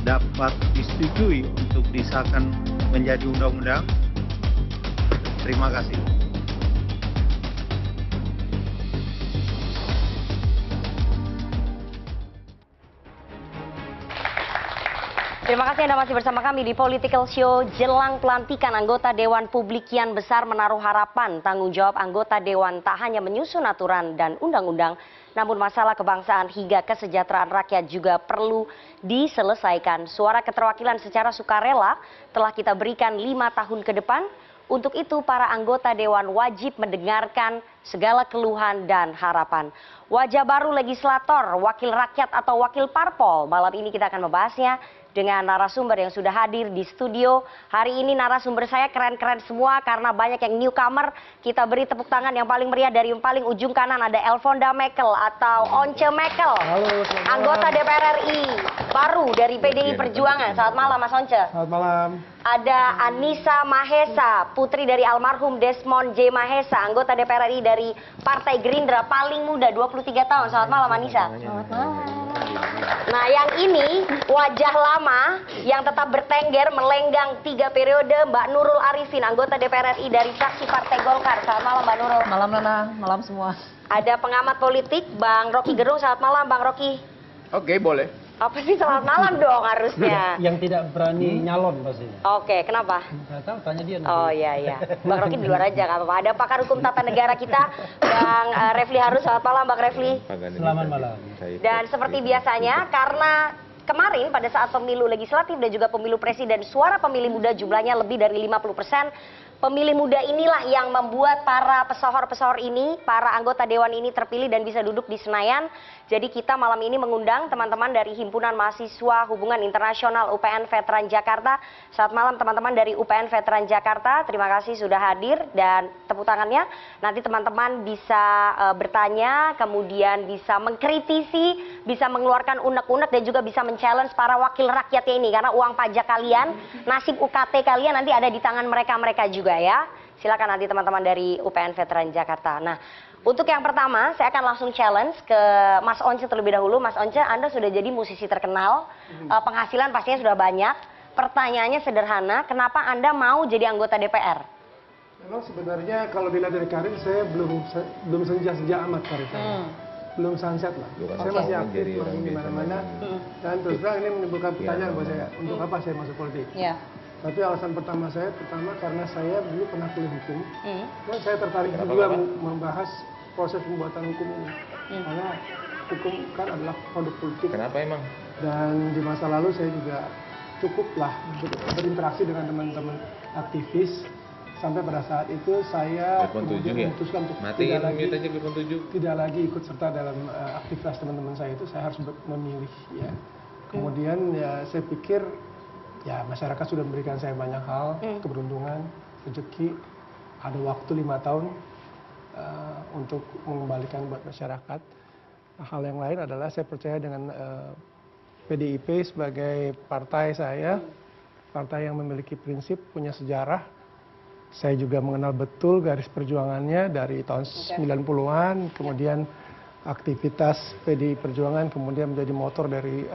dapat disetujui untuk disahkan menjadi undang-undang. Terima kasih. Terima kasih Anda masih bersama kami di Political Show. Jelang pelantikan anggota Dewan Publik Kian Besar menaruh harapan tanggung jawab anggota Dewan tak hanya menyusun aturan dan undang-undang, namun masalah kebangsaan hingga kesejahteraan rakyat juga perlu diselesaikan. Suara keterwakilan secara sukarela telah kita berikan 5 tahun ke depan. Untuk itu para anggota Dewan wajib mendengarkan segala keluhan dan harapan. Wajah baru legislator, wakil rakyat atau wakil parpol. Malam ini kita akan membahasnya dengan narasumber yang sudah hadir di studio. Hari ini narasumber saya keren-keren semua karena banyak yang newcomer. Kita beri tepuk tangan yang paling meriah. Dari yang paling ujung kanan ada Elfonda Mekel atau Once Mekel. Halo, anggota DPR RI baru dari PDI Perjuangan. Selamat malam Mas Once. Selamat malam. Ada Anissa Mahesa, putri dari almarhum Desmond J. Mahesa, anggota DPR RI dari Partai Gerindra, paling muda 23 tahun. Selamat malam Anissa. Selamat malam. Nah yang ini wajah lama yang tetap bertengger melenggang 3 periode, Mbak Nurul Arifin, anggota DPR RI dari fraksi Partai Golkar. Selamat malam Mbak Nurul. Malam Nana, malam semua. Ada pengamat politik Bang Rocky Gerung. Selamat malam Bang Rocky. Oke, boleh. Apa sih selamat malam dong harusnya. Yang tidak berani nyalon pastinya. Oke, kenapa? Nggak tahu, tanya dia. Oh iya. Bang Rocky di luar aja, nggak apa-apa. Ada pakar hukum tata negara kita, Bang Refli Harus. Selamat malam Bang Refli. Selamat malam. Dan seperti biasanya, karena kemarin pada saat pemilu legislatif dan juga pemilu presiden, suara pemilih muda jumlahnya lebih dari 50%. Pemilih muda inilah yang membuat para pesohor-pesohor ini, para anggota dewan ini terpilih dan bisa duduk di Senayan. Jadi kita malam ini mengundang teman-teman dari Himpunan Mahasiswa Hubungan Internasional UPN Veteran Jakarta. Selamat malam teman-teman dari UPN Veteran Jakarta. Terima kasih sudah hadir dan tepuk tangannya. Nanti teman-teman bisa bertanya, kemudian bisa mengkritisi, bisa mengeluarkan unek-unek dan juga bisa men-challenge para wakil rakyatnya ini. Karena uang pajak kalian, nasib UKT kalian nanti ada di tangan mereka-mereka juga ya. Silakan nanti teman-teman dari UPN Veteran Jakarta. Nah, untuk yang pertama, saya akan langsung challenge ke Mas Once terlebih dahulu. Mas Once, Anda sudah jadi musisi terkenal, penghasilan pastinya sudah banyak. Pertanyaannya sederhana, kenapa Anda mau jadi anggota DPR? Memang sebenarnya kalau dilihat dari karir, saya belum senja amat karir saya. Belum sunset lah. Saya masih aktif di mana-mana. Dan terus terang ini menimbulkan pertanyaan buat saya, untuk apa saya masuk politik? Tapi alasan pertama karena saya dulu pernah kuliah hukum, dan saya tertarik juga membahas proses pembuatan hukum ini. Karena hukum kan adalah produk politik. Kenapa emang? Dan di masa lalu saya juga cukuplah berinteraksi dengan teman-teman aktivis. Sampai pada saat itu saya memutuskan untuk tidak lagi ikut serta dalam aktivitas teman-teman saya itu. Saya harus memilih ya. Kemudian ya saya pikir ya masyarakat sudah memberikan saya banyak hal, keberuntungan, rezeki, ada waktu 5 tahun untuk mengembalikan buat masyarakat. Hal yang lain adalah saya percaya dengan PDIP sebagai partai saya, partai yang memiliki prinsip, punya sejarah. Saya juga mengenal betul garis perjuangannya dari tahun 90-an, kemudian aktivitas PDI Perjuangan, kemudian menjadi motor dari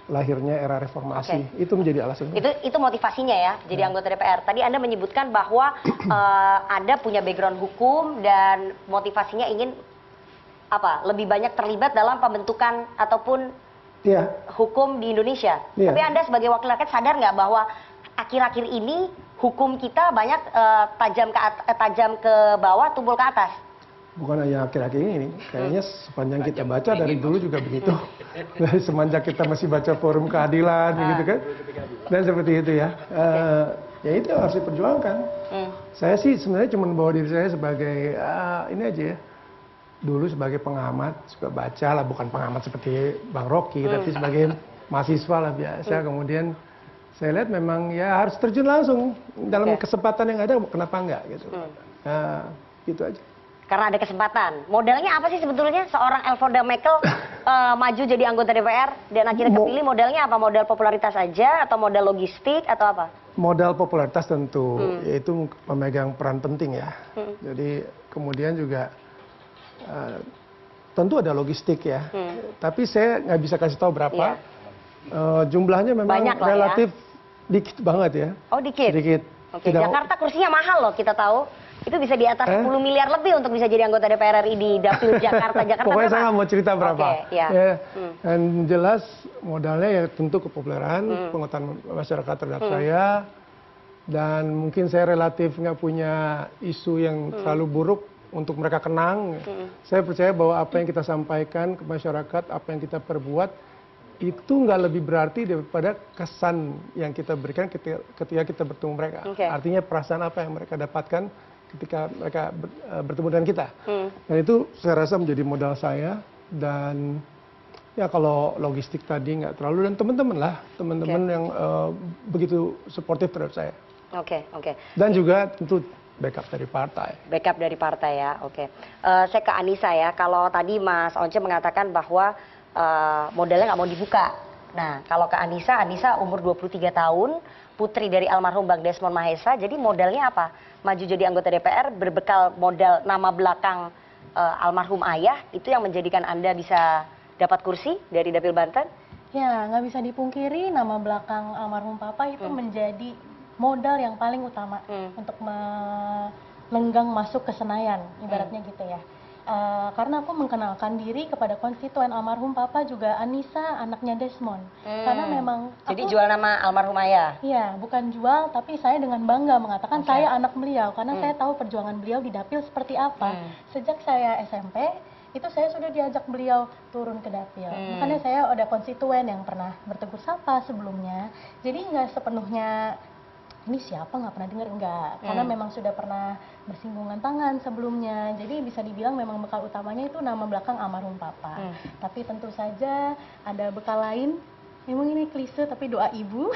lahirnya era reformasi. Itu menjadi alasan. Itu motivasinya ya, jadi anggota DPR. Tadi Anda menyebutkan bahwa Anda punya background hukum dan motivasinya ingin lebih banyak terlibat dalam pembentukan ataupun hukum di Indonesia. Tapi Anda sebagai wakil rakyat sadar nggak bahwa akhir-akhir ini hukum kita banyak tajam ke bawah, tumpul ke atas? Bukan hanya akhir-akhir ini, kayaknya sepanjang kita baca dari dulu juga begitu. Dari semenjak kita masih baca forum keadilan gitu kan. Dan seperti itu ya. Ya itu yang harus diperjuangkan. Saya sih sebenarnya cuma bawa diri saya sebagai ini aja ya. Dulu sebagai pengamat, suka baca lah, bukan pengamat seperti Bang Rocky, tapi sebagai mahasiswa lah biasa. Kemudian saya lihat memang ya harus terjun langsung dalam kesempatan yang ada, kenapa enggak gitu. Nah, gitu aja. Karena ada kesempatan. Modalnya apa sih sebetulnya seorang Elfonda Mekel maju jadi anggota DPR dan akhirnya kepilih? Modalnya apa? Modal popularitas aja atau modal logistik atau apa? Modal popularitas tentu, yaitu memegang peran penting ya. Jadi kemudian juga tentu ada logistik ya. Tapi saya nggak bisa kasih tahu berapa. Jumlahnya memang Banyak lah ya. relatif dikit banget ya. Oh dikit. Dikit. Oke, Tidak- Jakarta kursinya mahal loh kita tahu. Itu bisa di atas 10 miliar lebih untuk bisa jadi anggota DPR RI di Dapil Jakarta. Jakarta Pokoknya berapa? saya nggak mau cerita berapa. Oke, ya. Dan jelas modalnya ya tentu kepopuleran, pengetahuan masyarakat terhadap saya. Dan mungkin saya relatif nggak punya isu yang terlalu buruk untuk mereka kenang. Saya percaya bahwa apa yang kita sampaikan ke masyarakat, apa yang kita perbuat, itu nggak lebih berarti daripada kesan yang kita berikan ketika kita bertemu mereka. Oke. Artinya perasaan apa yang mereka dapatkan ketika mereka bertemu dengan kita. Dan itu saya rasa menjadi modal saya. Dan ya kalau logistik tadi nggak terlalu, dan teman-teman yang begitu suportif terhadap saya. Oke. Dan juga tentu backup dari partai. Backup dari partai ya, oke. Saya ke Anissa ya, kalau tadi Mas Once mengatakan bahwa modalnya nggak mau dibuka. Nah, kalau ke Anissa umur 23 tahun, putri dari almarhum Bang Desmond Mahesa, jadi modalnya apa? Maju jadi anggota DPR berbekal modal nama belakang almarhum ayah, itu yang menjadikan Anda bisa dapat kursi dari Dapil Banten? Ya, nggak bisa dipungkiri nama belakang almarhum Papa itu menjadi modal yang paling utama untuk melenggang masuk ke Senayan, ibaratnya gitu ya. Karena aku mengenalkan diri kepada konstituen almarhum Papa juga Anissa, anaknya Desmond. Karena memang Jadi jual nama almarhum ayah? Iya, bukan jual, tapi saya dengan bangga mengatakan saya anak beliau. Karena saya tahu perjuangan beliau di Dapil seperti apa. Sejak saya SMP, itu saya sudah diajak beliau turun ke Dapil. Makanya saya ada konstituen yang pernah bertegur sapa sebelumnya. Jadi nggak sepenuhnya ini siapa, nggak pernah dengar, enggak. Karena memang sudah pernah bersinggungan tangan sebelumnya. Jadi bisa dibilang memang bekal utamanya itu nama belakang almarhum Papa. Tapi tentu saja ada bekal lain. Memang ini klise tapi doa ibu.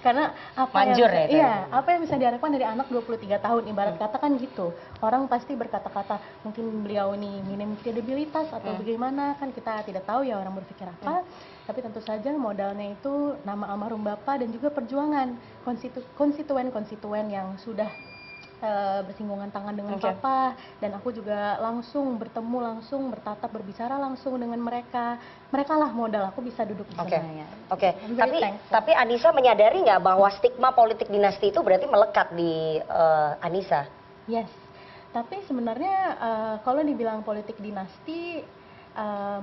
Karena apa Manjur yang, ya itu? iya, apa yang bisa diharapkan dari anak 23 tahun, ibarat kata kan gitu. Orang pasti berkata-kata mungkin beliau ini minim kredibilitas atau bagaimana, kan kita tidak tahu ya orang berpikir apa. Tapi tentu saja modalnya itu nama almarhum Bapak dan juga perjuangan konstituen-konstituen yang sudah bersinggungan tangan dengan Papa, dan aku juga langsung bertemu langsung, bertatap, berbicara langsung dengan mereka. Mereka lah modal aku bisa duduk di Senayan. Oke. I'm very thankful. Tapi Anissa menyadari nggak bahwa stigma politik dinasti itu berarti melekat di Anissa? Yes, tapi sebenarnya kalau dibilang politik dinasti,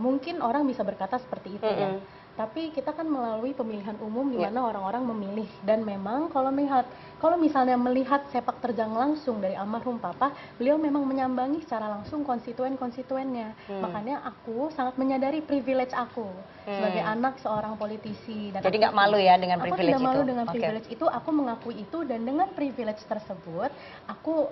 mungkin orang bisa berkata seperti itu ya. Tapi kita kan melalui pemilihan umum di mana orang-orang memilih, dan memang kalau misalnya melihat sepak terjang langsung dari almarhum Papa, beliau memang menyambangi secara langsung konstituen-konstituennya. Makanya aku sangat menyadari privilege aku sebagai anak seorang politisi. Dan Jadi nggak malu ya dengan privilege itu? Aku tidak malu dengan privilege itu, aku mengakui itu, dan dengan privilege tersebut, aku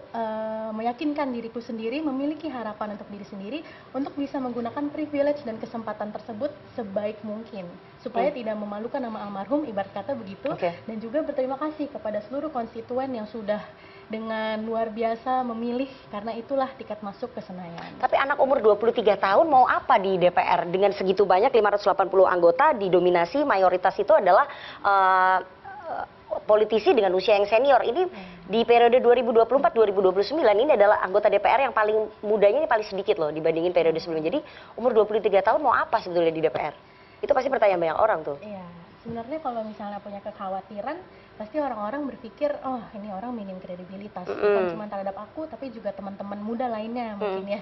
meyakinkan diriku sendiri, memiliki harapan untuk diri sendiri, untuk bisa menggunakan privilege dan kesempatan tersebut sebaik mungkin. Supaya tidak memalukan nama almarhum, ibarat kata begitu. Dan juga berterima kasih kepada seluruh konstituen yang sudah dengan luar biasa memilih, karena itulah tiket masuk ke Senayan. Tapi anak umur 23 tahun mau apa di DPR? Dengan segitu banyak 580 anggota, didominasi mayoritas itu adalah politisi dengan usia yang senior. Ini di periode 2024-2029 ini adalah anggota DPR yang paling mudanya, ini paling sedikit loh dibandingin periode sebelumnya. Jadi umur 23 tahun mau apa sebetulnya di DPR? Itu pasti pertanyaan banyak orang tuh. Iya, sebenarnya kalau misalnya punya kekhawatiran, pasti orang-orang berpikir, oh ini orang minim kredibilitas, bukan cuma terhadap aku, tapi juga teman-teman muda lainnya mungkin ya.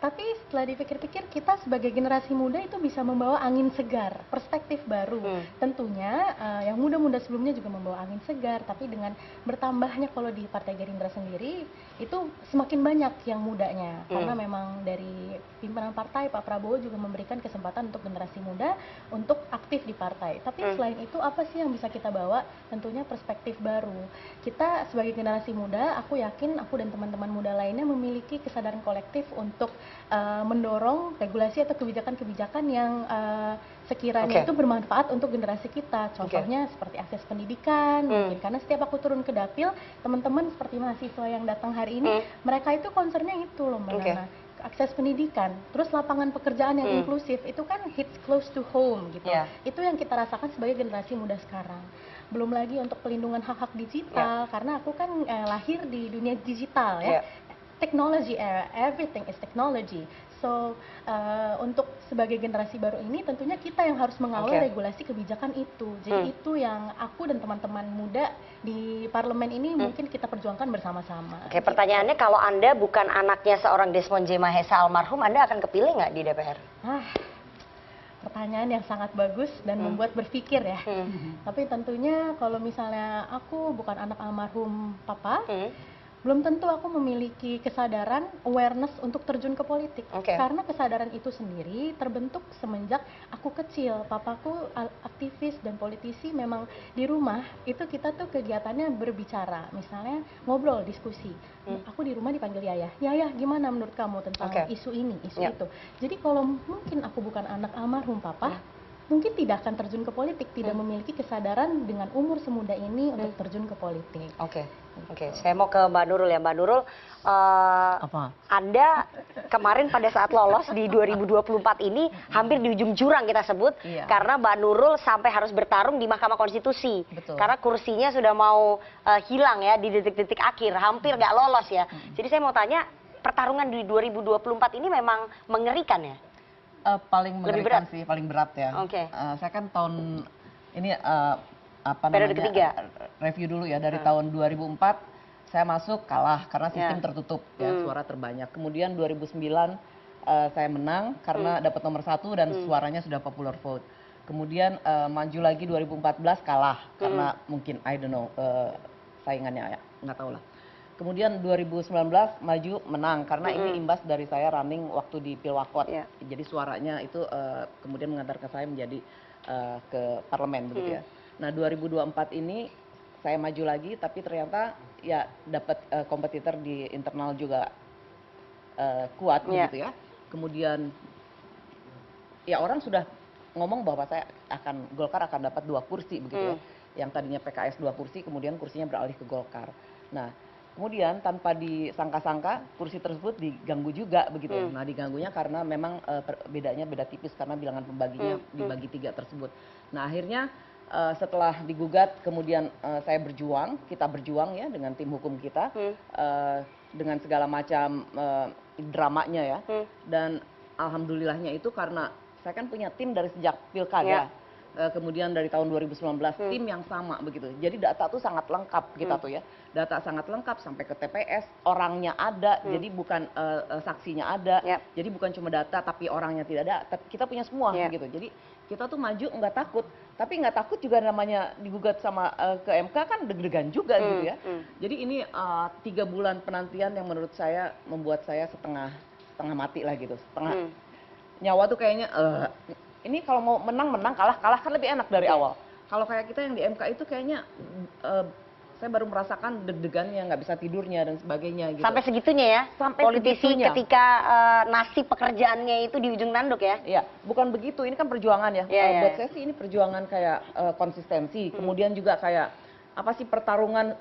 Tapi setelah dipikir-pikir, kita sebagai generasi muda itu bisa membawa angin segar, perspektif baru. Tentunya yang muda-muda sebelumnya juga membawa angin segar, tapi dengan bertambahnya kalau di Partai Gerindra sendiri, itu semakin banyak yang mudanya. Karena memang dari pimpinan partai, Pak Prabowo juga memberikan kesempatan untuk generasi muda untuk aktif di partai. Tapi selain itu, apa sih yang bisa kita bawa? Tentunya perspektif baru. Kita sebagai generasi muda, aku yakin aku dan teman-teman muda lainnya memiliki kesadaran kolektif untuk mendorong regulasi atau kebijakan-kebijakan yang sekiranya itu bermanfaat untuk generasi kita. Contohnya seperti akses pendidikan, mungkin karena setiap aku turun ke Dapil, teman-teman seperti mahasiswa yang datang hari ini, mereka itu concernnya itu loh Mbak Nana. Akses pendidikan, terus lapangan pekerjaan yang inklusif, itu kan hits close to home gitu. Itu yang kita rasakan sebagai generasi muda sekarang. Belum lagi untuk pelindungan hak-hak digital, karena aku kan lahir di dunia digital ya. Technology era, everything is technology. So untuk sebagai generasi baru ini tentunya kita yang harus mengawal regulasi kebijakan itu. Jadi itu yang aku dan teman-teman muda di parlemen ini mungkin kita perjuangkan bersama-sama. Oke, pertanyaannya kalau Anda bukan anaknya seorang Desmond J. Mahesa almarhum, Anda akan kepilih nggak di DPR? Pertanyaan yang sangat bagus dan membuat berpikir ya. Tapi tentunya kalau misalnya aku bukan anak almarhum papa, belum tentu aku memiliki kesadaran, awareness untuk terjun ke politik. Karena kesadaran itu sendiri terbentuk semenjak aku kecil. Papaku aktivis dan politisi, memang di rumah itu kita tuh kegiatannya berbicara. Misalnya ngobrol, diskusi. Aku di rumah dipanggil Yayah. Yayah, gimana menurut kamu tentang isu ini, isu itu? Jadi kalau mungkin aku bukan anak almarhum papa, mungkin tidak akan terjun ke politik, tidak memiliki kesadaran dengan umur semuda ini untuk terjun ke politik. Oke, saya mau ke Mbak Nurul ya. Mbak Nurul, Anda kemarin pada saat lolos di 2024 ini hampir di ujung jurang kita sebut, karena Mbak Nurul sampai harus bertarung di Mahkamah Konstitusi. Karena kursinya sudah mau hilang ya di detik-detik akhir, hampir nggak lolos ya. Jadi saya mau tanya, pertarungan di 2024 ini memang mengerikan ya? Paling mengerikan sih, paling berat ya. Saya kan tahun ini periode ketiga. Review dulu ya, dari tahun 2004 saya masuk kalah karena sistem tertutup ya, suara terbanyak. Kemudian 2009 saya menang karena dapat nomor 1 dan suaranya sudah popular vote. Kemudian maju lagi 2014 kalah karena mungkin I don't know saingannya ya, nggak tahu lah. Kemudian 2019 maju menang karena ini imbas dari saya running waktu di Pilwakot. Jadi suaranya itu kemudian mengantarkan saya menjadi ke parlemen begitu ya. Nah 2024 ini saya maju lagi, tapi ternyata ya dapat kompetitor di internal juga kuat begitu ya. Kemudian ya orang sudah ngomong bahwa Golkar akan dapat 2 kursi begitu ya. Yang tadinya PKS 2 kursi, kemudian kursinya beralih ke Golkar. Nah kemudian tanpa disangka-sangka kursi tersebut diganggu juga begitu. Nah diganggunya karena memang bedanya beda tipis karena bilangan pembaginya dibagi 3 tersebut. Nah akhirnya setelah digugat, kemudian kita berjuang ya dengan tim hukum kita, dengan segala macam dramanya ya. Dan alhamdulillahnya itu karena saya kan punya tim dari sejak pilkada, kemudian dari tahun 2019 tim yang sama begitu. Jadi data tuh sangat lengkap kita tuh ya. Data sangat lengkap sampai ke TPS, orangnya ada, jadi bukan saksinya ada. Jadi bukan cuma data tapi orangnya tidak ada, tapi kita punya semua gitu. Jadi kita tuh maju nggak takut, tapi nggak takut juga namanya digugat sama ke MK kan deg-degan juga gitu ya. Jadi ini 3 bulan penantian yang menurut saya membuat saya setengah mati lah gitu, setengah nyawa tuh kayaknya ini kalau mau menang kalah kan lebih enak dari awal. Kalau kayak kita yang di MK itu kayaknya saya baru merasakan deg-degannya, nggak bisa tidurnya dan sebagainya gitu. Sampai segitunya ya? Sampai politisi segitunya. Ketika nasib pekerjaannya itu di ujung tanduk ya? Iya, bukan begitu, ini kan perjuangan ya. Buat saya sih ini perjuangan kayak konsistensi, kemudian juga kayak apa sih pertarungan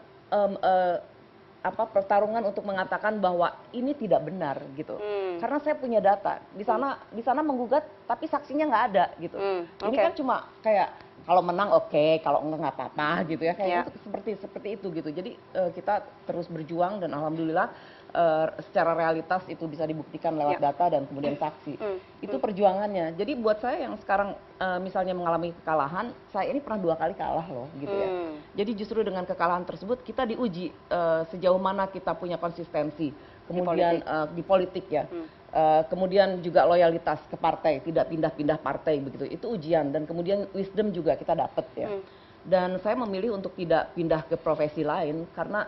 pertarungan untuk mengatakan bahwa ini tidak benar gitu. Karena saya punya data. Di sana menggugat tapi saksinya nggak ada gitu. Ini kan cuma kayak kalau menang oke, kalau enggak nggak apa-apa gitu ya. Kayak itu seperti itu gitu. Jadi kita terus berjuang dan alhamdulillah secara realitas itu bisa dibuktikan lewat data dan kemudian saksi. Itu perjuangannya. Jadi buat saya yang sekarang misalnya mengalami kekalahan, saya ini pernah 2 kali kalah loh gitu ya. Jadi justru dengan kekalahan tersebut kita diuji sejauh mana kita punya konsistensi. Kemudian di politik ya. Kemudian juga loyalitas ke partai, tidak pindah-pindah partai begitu. Itu ujian dan kemudian wisdom juga kita dapat ya. Dan saya memilih untuk tidak pindah ke profesi lain karena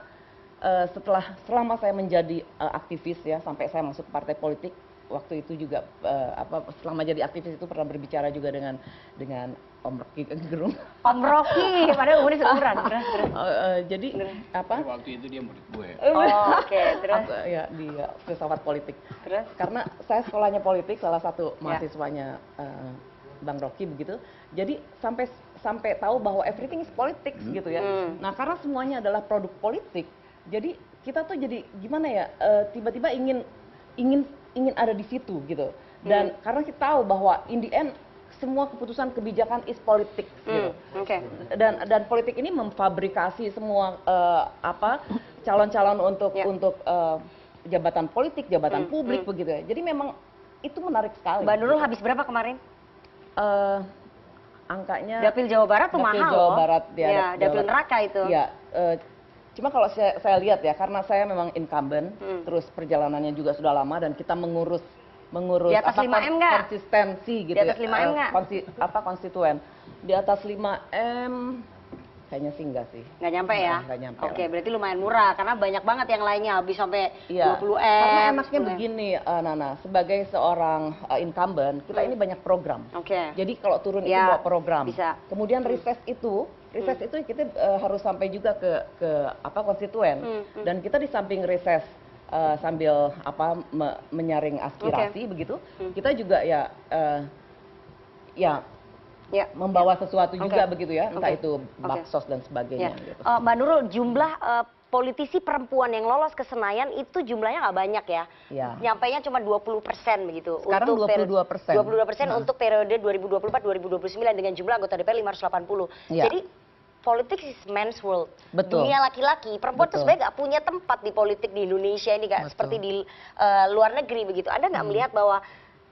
selama saya menjadi aktivis ya sampai saya masuk ke partai politik, waktu itu juga selama jadi aktivis itu pernah berbicara juga dengan Om Rocky Gerung. Om Rocky, padahal umurnya seumuran. Jadi apa? Waktu itu dia murid gue. Oke, terus ya di filsafat politik. Terus karena saya sekolahnya politik, salah satu mahasiswanya Bang Rocky begitu. Jadi sampai tahu bahwa everything is politics gitu ya. Nah, karena semuanya adalah produk politik. Jadi kita tuh jadi gimana ya? Tiba-tiba ingin ada di situ gitu. Dan karena kita tahu bahwa in the end semua keputusan kebijakan is politik gitu. Dan politik ini memfabrikasi semua calon-calon untuk jabatan politik, jabatan publik begitu ya. Jadi memang itu menarik sekali. Mbak Nurul habis berapa kemarin? Angkanya Dapil Jawa Barat tuh Dapil mahal Jawa loh. Barat, ya, Ya, Dapil neraka itu. Ya, cuma kalau saya lihat ya, karena saya memang incumbent, terus perjalanannya juga sudah lama dan kita mengurus Di atas 5M nggak? konsistensi gitu Di atas ya. 5M nggak? Konstituen. Di atas 5M kayaknya sih enggak sih. Nggak nyampe ya? Nggak nyampe. Oke, berarti lumayan murah karena banyak banget yang lainnya habis sampai Iya. 20M. Karena enaknya 10M. begini, Nana, sebagai seorang incumbent, kita ini banyak program. Oke. Jadi kalau turun itu Ya, bawa program. bisa. Kemudian recess itu kita harus sampai juga ke konstituen. Dan kita di samping recess sambil menyaring aspirasi begitu, kita juga Ya. membawa sesuatu juga begitu ya, entah itu baksos dan sebagainya. Ya. Gitu. Mbak Nurul, jumlah politisi perempuan yang lolos ke Senayan itu jumlahnya nggak banyak ya? Ya. Nyampainya cuma 20% begitu. Sekarang 22%. 22% untuk periode 2024-2029 dengan jumlah anggota DPR 580. Ya. Jadi politik is men's world. Betul. Dunia laki-laki. Perempuan tuh Betul. sebenarnya nggak punya tempat di politik di Indonesia ini, Kak. Betul. Seperti di luar negeri begitu. Anda nggak melihat bahwa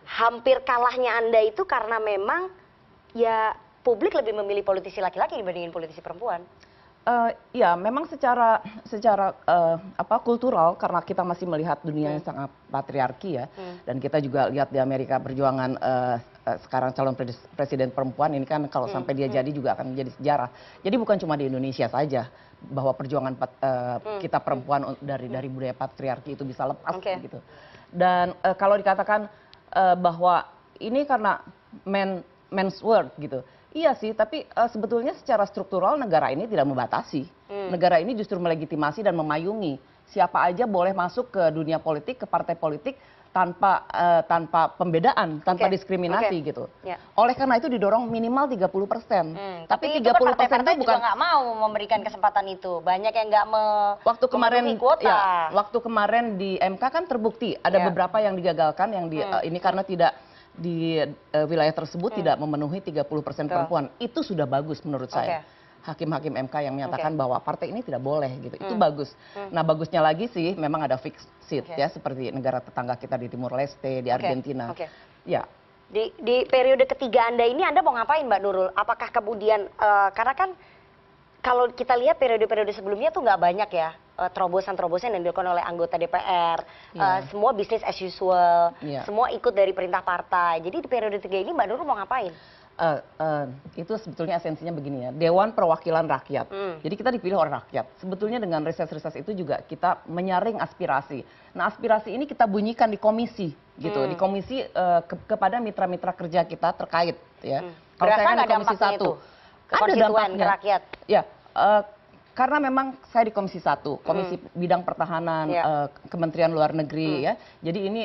hampir kalahnya Anda itu karena memang ya publik lebih memilih politisi laki-laki dibandingin politisi perempuan? Ya, memang secara kultural, karena kita masih melihat dunia yang sangat patriarki ya, dan kita juga lihat di Amerika perjuangan sekarang calon presiden perempuan ini kan kalau sampai dia jadi juga akan menjadi sejarah. Jadi bukan cuma di Indonesia saja bahwa perjuangan kita perempuan dari budaya patriarki itu bisa lepas gitu. Dan kalau dikatakan bahwa ini karena men's world gitu. Iya sih, tapi sebetulnya secara struktural negara ini tidak membatasi. Negara ini justru melegitimasi dan memayungi siapa aja boleh masuk ke dunia politik, ke partai politik tanpa pembedaan, tanpa diskriminasi gitu. Ya. Oleh karena itu didorong minimal 30%. Tapi 30% itu kan partai-partai itu juga nggak mau memberikan kesempatan itu. Banyak yang nggak memenuhi kuota. Ya, waktu kemarin di MK kan terbukti ada beberapa yang digagalkan yang ini karena tidak di wilayah tersebut tidak memenuhi 30% perempuan. Itu sudah bagus menurut saya. Hakim-hakim MK yang menyatakan bahwa partai ini tidak boleh gitu. Itu bagus. Nah, bagusnya lagi sih memang ada fixed seat ya, seperti negara tetangga kita di Timur Leste, di Argentina. Ya. Di periode ketiga Anda ini Anda mau ngapain, Mbak Nurul? Apakah kemudian karena kan kalau kita lihat periode-periode sebelumnya tuh nggak banyak ya terobosan-terobosan yang dilakukan oleh anggota DPR, semua bisnis as usual, semua ikut dari perintah partai. Jadi di periode ketiga ini Mbak Nurul mau ngapain? Itu sebetulnya esensinya begini ya, Dewan Perwakilan Rakyat. Jadi kita dipilih oleh rakyat. Sebetulnya dengan reses-reses itu juga kita menyaring aspirasi. Nah, aspirasi ini kita bunyikan di komisi gitu, di komisi kepada mitra-mitra kerja kita terkait ya. Kalau saya kan di komisi 1. Ada dampaknya. Ke rakyat. Ya, karena memang saya di komisi 1, komisi bidang pertahanan, Kementerian Luar Negeri ya. Jadi ini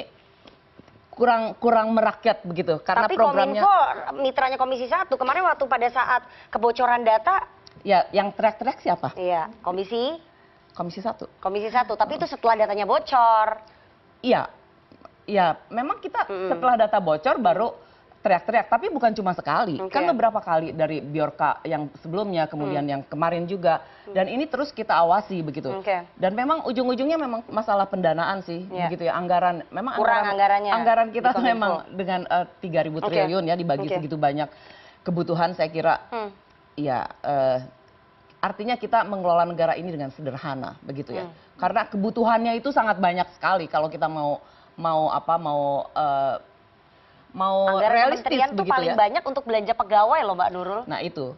kurang merakyat begitu karena tapi programnya. Kominfo mitranya komisi 1 kemarin waktu pada saat kebocoran data. Ya, yang teriak-teriak siapa? Iya, komisi 1. Komisi 1, tapi itu setelah datanya bocor. Iya, ya memang kita setelah data bocor baru teriak-teriak, tapi bukan cuma sekali, kan beberapa kali dari Bjorka yang sebelumnya, kemudian yang kemarin juga, dan ini terus kita awasi begitu. Dan memang ujung-ujungnya memang masalah pendanaan sih, begitu ya, anggaran, memang kurang anggaran kita tuh memang dengan 3.000 triliun ya dibagi segitu banyak kebutuhan, saya kira, ya artinya kita mengelola negara ini dengan sederhana begitu ya, karena kebutuhannya itu sangat banyak sekali kalau kita mau anggaran realistis kementerian tuh begitu paling ya. banyak untuk belanja pegawai loh Mbak Nurul. Nah itu.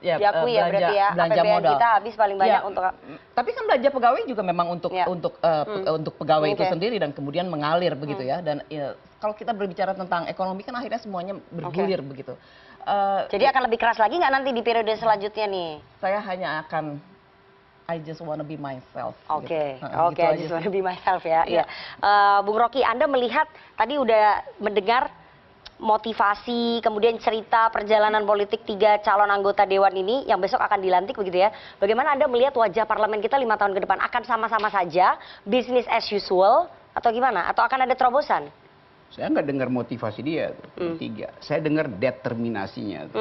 Ya, diakui ya berarti ya, belanja APBN modal kita habis paling banyak untuk. Tapi kan belanja pegawai juga memang untuk pegawai itu sendiri dan kemudian mengalir begitu ya. Dan kalau kita berbicara tentang ekonomi kan akhirnya semuanya bergulir begitu. Jadi akan lebih keras lagi nggak nanti di periode selanjutnya nih? Saya hanya akan I just wanna be myself. Oke, gitu I just wanna be myself ya. Iya. Bung Rocky, Anda melihat tadi udah mendengar motivasi, kemudian cerita perjalanan politik 3 calon anggota Dewan ini yang besok akan dilantik begitu ya. Bagaimana Anda melihat wajah parlemen kita 5 tahun ke depan? Akan sama-sama saja, business as usual, atau gimana? Atau akan ada terobosan? Saya nggak dengar motivasi dia, tiga. Saya dengar determinasinya.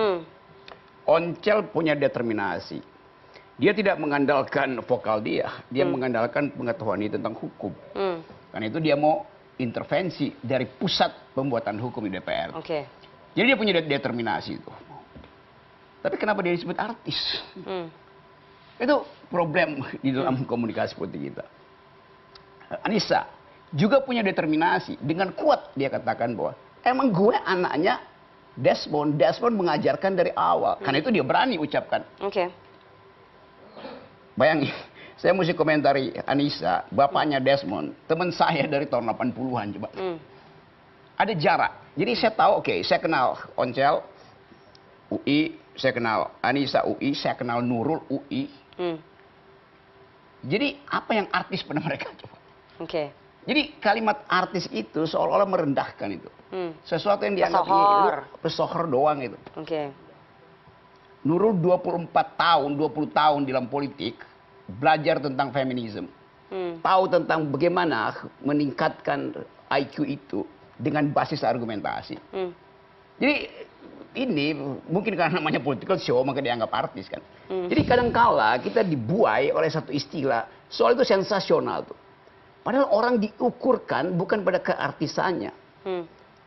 Oncel punya determinasi. Dia tidak mengandalkan vokal dia mengandalkan pengetahuan dia tentang hukum. Karena itu dia mau intervensi dari pusat pembuatan hukum di DPR. Oke. Jadi dia punya determinasi itu. Tapi kenapa dia disebut artis? Itu problem di dalam komunikasi politik kita. Anissa juga punya determinasi. Dengan kuat dia katakan bahwa emang gue anaknya Desmond. Desmond mengajarkan dari awal. Karena itu dia berani ucapkan. Oke. Bayangin, saya mesti komentari Anissa, bapaknya Desmond, teman saya dari tahun 80-an coba. Ada jarak. Jadi saya tahu, oke, saya kenal Oncel, UI, saya kenal Anissa UI, saya kenal Nurul UI. Jadi apa yang artis pada mereka coba? Oke. Jadi kalimat artis itu seolah-olah merendahkan itu. Sesuatu yang dianggap pesohor doang itu. Oke. Nurul 24 tahun, 20 tahun dalam politik, belajar tentang feminisme. Tahu tentang bagaimana meningkatkan IQ itu dengan basis argumentasi. Jadi ini mungkin karena namanya political show maka dianggap artis kan. Jadi kadangkala kita dibuai oleh satu istilah soal itu sensasional tuh. Padahal orang diukurkan bukan pada keartisannya.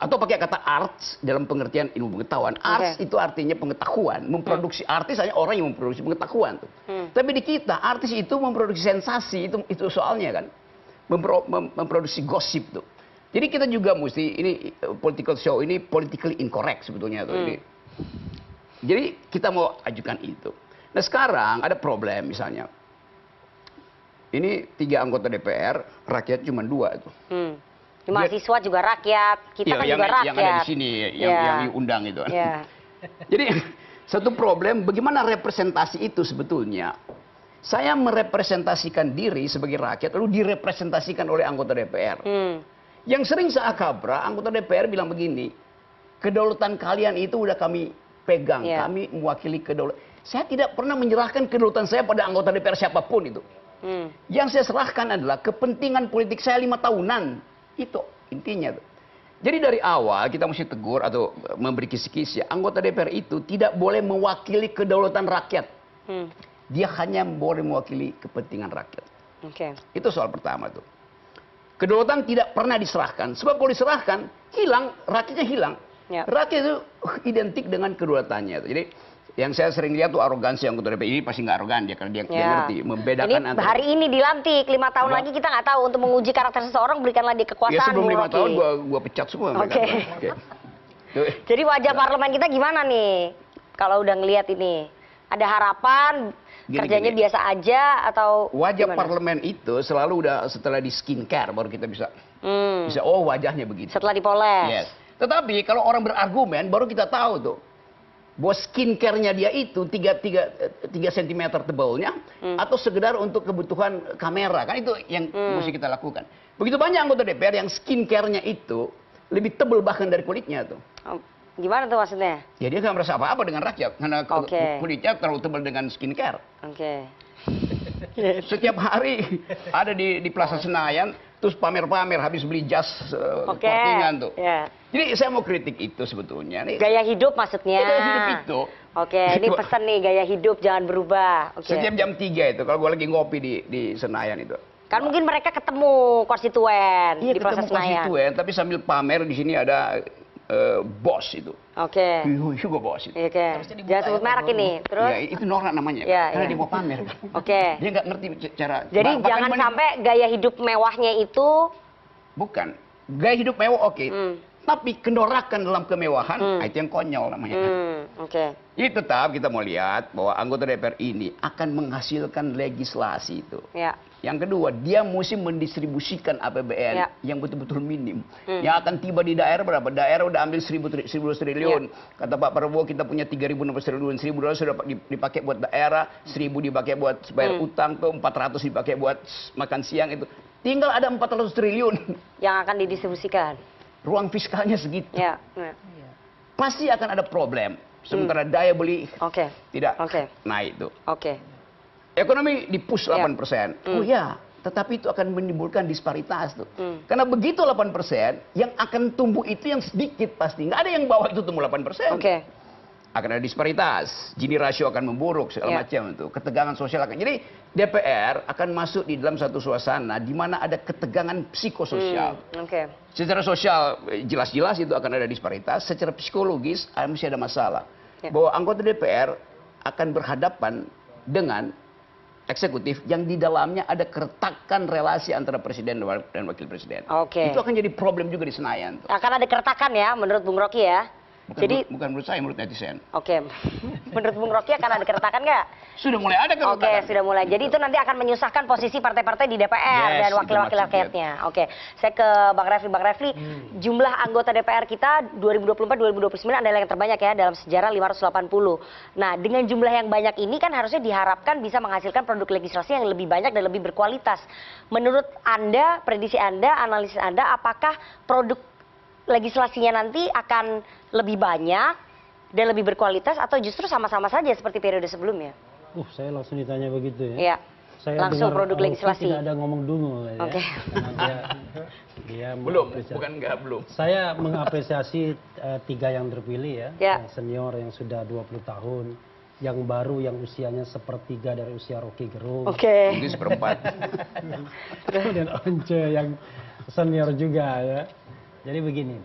Atau pakai kata arts dalam pengertian ilmu pengetahuan. Arts itu artinya pengetahuan. Memproduksi artis hanya orang yang memproduksi pengetahuan tuh. Tapi di kita artis itu memproduksi sensasi, itu soalnya kan. Memproduksi gosip tuh. Jadi kita juga mesti, ini political show ini politically incorrect sebetulnya tuh. Jadi kita mau ajukan itu. Nah sekarang ada problem misalnya. Ini 3 anggota DPR, rakyat cuma 2 itu. Mahasiswa juga rakyat, kita kan juga rakyat. Yang ada di sini, yang diundang itu. Jadi satu problem, bagaimana representasi itu sebetulnya. Saya merepresentasikan diri sebagai rakyat, lalu direpresentasikan oleh anggota DPR. Yang sering saya kabra, anggota DPR bilang begini, kedaulatan kalian itu udah kami pegang, kami mewakili kedaulatan. Saya tidak pernah menyerahkan kedaulatan saya pada anggota DPR siapapun itu. Yang saya serahkan adalah kepentingan politik saya 5 tahunan. Itu intinya tuh. Jadi dari awal kita mesti tegur atau memberi kisi-kisi. Anggota DPR itu tidak boleh mewakili kedaulatan rakyat. Dia hanya boleh mewakili kepentingan rakyat. Itu soal pertama tuh. Kedaulatan tidak pernah diserahkan. Sebab kalau diserahkan, hilang, rakyatnya hilang. Rakyat itu identik dengan kedaulatannya. Jadi yang saya sering lihat tuh arogansi anggota DPR ini pasti nggak arogan dia karena dia ngerti membedakan ini antara hari ini dilantik 5 tahun lagi kita nggak tahu untuk menguji karakter seseorang berikanlah dia kekuasaan. Ya sebelum 5 tahun gua pecat semua mereka. Jadi wajah parlemen kita gimana nih kalau udah ngelihat ini? Ada harapan kerjanya biasa aja atau wajah gimana? Parlemen itu selalu udah setelah di skincare baru kita bisa oh wajahnya begitu. Setelah dipoles. Yes. Tetapi kalau orang berargumen baru kita tahu tuh bahwa skincare-nya dia itu 3 cm tebalnya atau sekedar untuk kebutuhan kamera. Kan itu yang mesti kita lakukan. Begitu banyak anggota DPR yang skincare-nya itu lebih tebal bahkan dari kulitnya tuh. Gimana tuh maksudnya? Ya dia nggak merasa apa-apa dengan rakyat karena kulitnya terlalu tebal dengan skincare. Setiap hari ada di Plaza Senayan terus pamer-pamer habis beli jas sportingan tuh. Jadi saya mau kritik itu sebetulnya. Gaya hidup maksudnya. Gaya hidup itu. Ini pesan nih gaya hidup jangan berubah. Setiap jam 3 itu kalau gue lagi ngopi di Senayan itu. Kan mungkin mereka ketemu konstituen di Plaza Senayan. Ketemu konstituen tapi sambil pamer di sini ada bos itu. Juga bos itu. Jangan sebut merek ini. Terus? Ya, itu norak namanya. Karena dia mau pamer. Dia nggak ngerti cara. Jadi jangan sampai gaya hidup mewahnya itu. Bukan. Gaya hidup mewah tapi kenorakan dalam kemewahan itu yang konyol namanya. Jadi tetap kita mau lihat bahwa anggota DPR ini akan menghasilkan legislasi itu. Yang kedua, dia mesti mendistribusikan APBN yang betul-betul minim. Yang akan tiba di daerah berapa? Daerah udah ambil 1.000 triliun. Kata Pak Prabowo kita punya 3.600 triliun. 1.000 dolar sudah dipakai buat daerah, 1.000 dipakai buat bayar utang, tuh 400 dipakai buat makan siang itu. Tinggal ada 400 triliun. Yang akan didistribusikan. Ruang fiskalnya segitu. Pasti akan ada problem. Sementara daya beli tidak naik itu. Ekonomi di-push 8%. Oh ya, tetapi itu akan menimbulkan disparitas tuh. Karena begitu 8%, yang akan tumbuh itu yang sedikit pasti. Nggak ada yang bawah itu tumbuh 8%. akan ada disparitas, Gini rasio akan memburuk segala macam itu, ketegangan sosial akan. Jadi DPR akan masuk di dalam satu suasana di mana ada ketegangan psikososial. Secara sosial jelas-jelas itu akan ada disparitas, secara psikologis mesti ada masalah. Bahwa anggota DPR akan berhadapan dengan eksekutif yang di dalamnya ada keretakan relasi antara presiden dan wakil presiden. Itu akan jadi problem juga di Senayan. Akan ada keretakan ya menurut Bung Rocky ya. Bukan menurut saya, menurut netizen. Menurut Bung Rocky akan ada keretakan nggak? Sudah mulai ada keretakan. Sudah mulai. Jadi itu nanti akan menyusahkan posisi partai-partai di DPR dan wakil-wakil rakyatnya. Saya ke Bang Refli. Bang Refli, jumlah anggota DPR kita 2024-2029 adalah yang terbanyak ya dalam sejarah 580. Nah, dengan jumlah yang banyak ini kan harusnya diharapkan bisa menghasilkan produk legislasi yang lebih banyak dan lebih berkualitas. Menurut Anda, prediksi Anda, analisis Anda, apakah produk legislasinya nanti akan lebih banyak dan lebih berkualitas atau justru sama-sama saja seperti periode sebelumnya? Saya langsung ditanya begitu ya. Saya langsung produk legislasi. Tidak ada ngomong dungu ya. Dia belum. Saya mengapresiasi 3 yang terpilih ya. Yang senior yang sudah 20 tahun, yang baru yang usianya sepertiga dari usia Rocky Gerung. Mungkin seperempat. Dan Once yang senior juga ya. Jadi begini,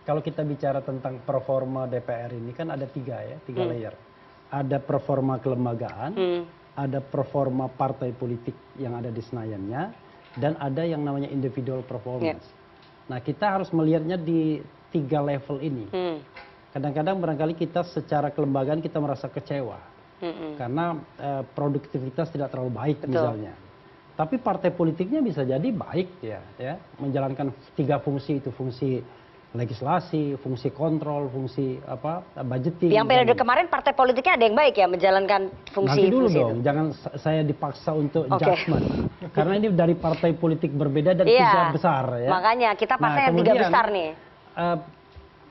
kalau kita bicara tentang performa DPR ini kan ada 3 layer. Ada performa kelembagaan, ada performa partai politik yang ada di Senayannya, dan ada yang namanya individual performance. Nah, kita harus melihatnya di 3 level ini. Kadang-kadang barangkali kita secara kelembagaan kita merasa kecewa, karena produktivitas tidak terlalu baik misalnya. Tapi partai politiknya bisa jadi baik ya, menjalankan 3 fungsi itu, fungsi legislasi, fungsi kontrol, fungsi budgeting. Yang periode kemarin partai politiknya ada yang baik ya menjalankan fungsi. Nanti dulu dong, itu. Jangan saya dipaksa untuk judgment. Karena ini dari partai politik berbeda dan 3 besar ya. Makanya kita partai yang 3 besar nih.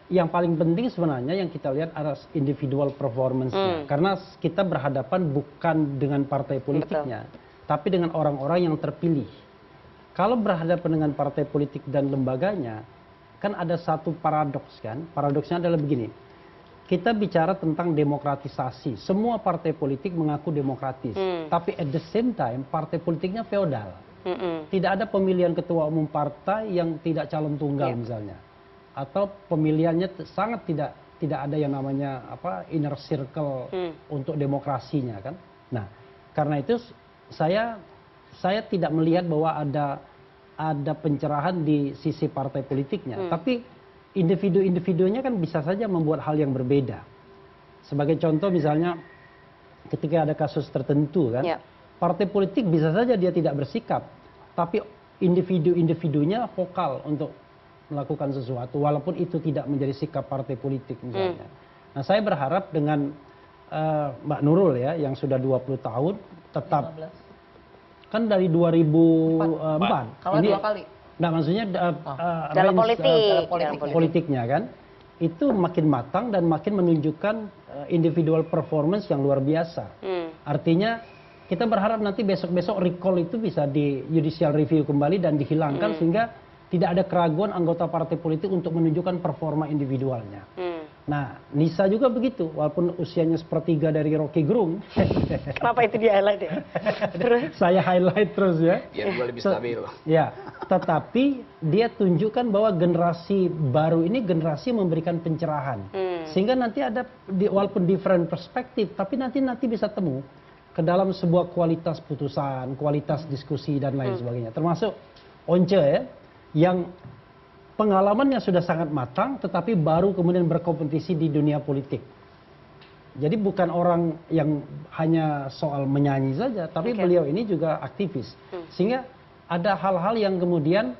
Yang paling penting sebenarnya yang kita lihat adalah individual performance-nya. Karena kita berhadapan bukan dengan partai politiknya, tapi dengan orang-orang yang terpilih. Kalau berhadapan dengan partai politik dan lembaganya, kan ada satu paradoks kan. Paradoksnya adalah begini. Kita bicara tentang demokratisasi. Semua partai politik mengaku demokratis. Tapi at the same time, partai politiknya feodal. Tidak ada pemilihan ketua umum partai yang tidak calon tunggal misalnya. Atau pemilihannya sangat tidak ada yang namanya inner circle untuk demokrasinya kan. Nah, karena itu saya tidak melihat bahwa ada pencerahan di sisi partai politiknya, tapi individu-individunya kan bisa saja membuat hal yang berbeda. Sebagai contoh misalnya ketika ada kasus tertentu kan, partai politik bisa saja dia tidak bersikap, tapi individu-individunya vokal untuk melakukan sesuatu walaupun itu tidak menjadi sikap partai politik misalnya. Nah, saya berharap dengan Mbak Nurul ya yang sudah 20 tahun tetap 15. Kan dari 2004. Kalau 2 kali. Nah, maksudnya dalam politiknya kan itu makin matang dan makin menunjukkan individual performance yang luar biasa. Artinya kita berharap nanti besok-besok recall itu bisa di judicial review kembali dan dihilangkan sehingga tidak ada keraguan anggota partai politik untuk menunjukkan performa individualnya. Nah, Nisa juga begitu, walaupun usianya sepertiga dari Rocky Gerung. Kenapa itu di highlight ya? Saya highlight terus ya. Biar gue lebih stabil. Ya, tetapi dia tunjukkan bahwa generasi baru ini generasi memberikan pencerahan. Sehingga nanti ada, walaupun different perspektif, tapi nanti bisa temu ke dalam sebuah kualitas putusan, kualitas diskusi dan lain sebagainya. Termasuk Once ya, yang pengalamannya sudah sangat matang, tetapi baru kemudian berkompetisi di dunia politik. Jadi bukan orang yang hanya soal menyanyi saja, tapi beliau ini juga aktivis. Sehingga ada hal-hal yang kemudian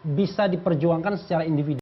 bisa diperjuangkan secara individu.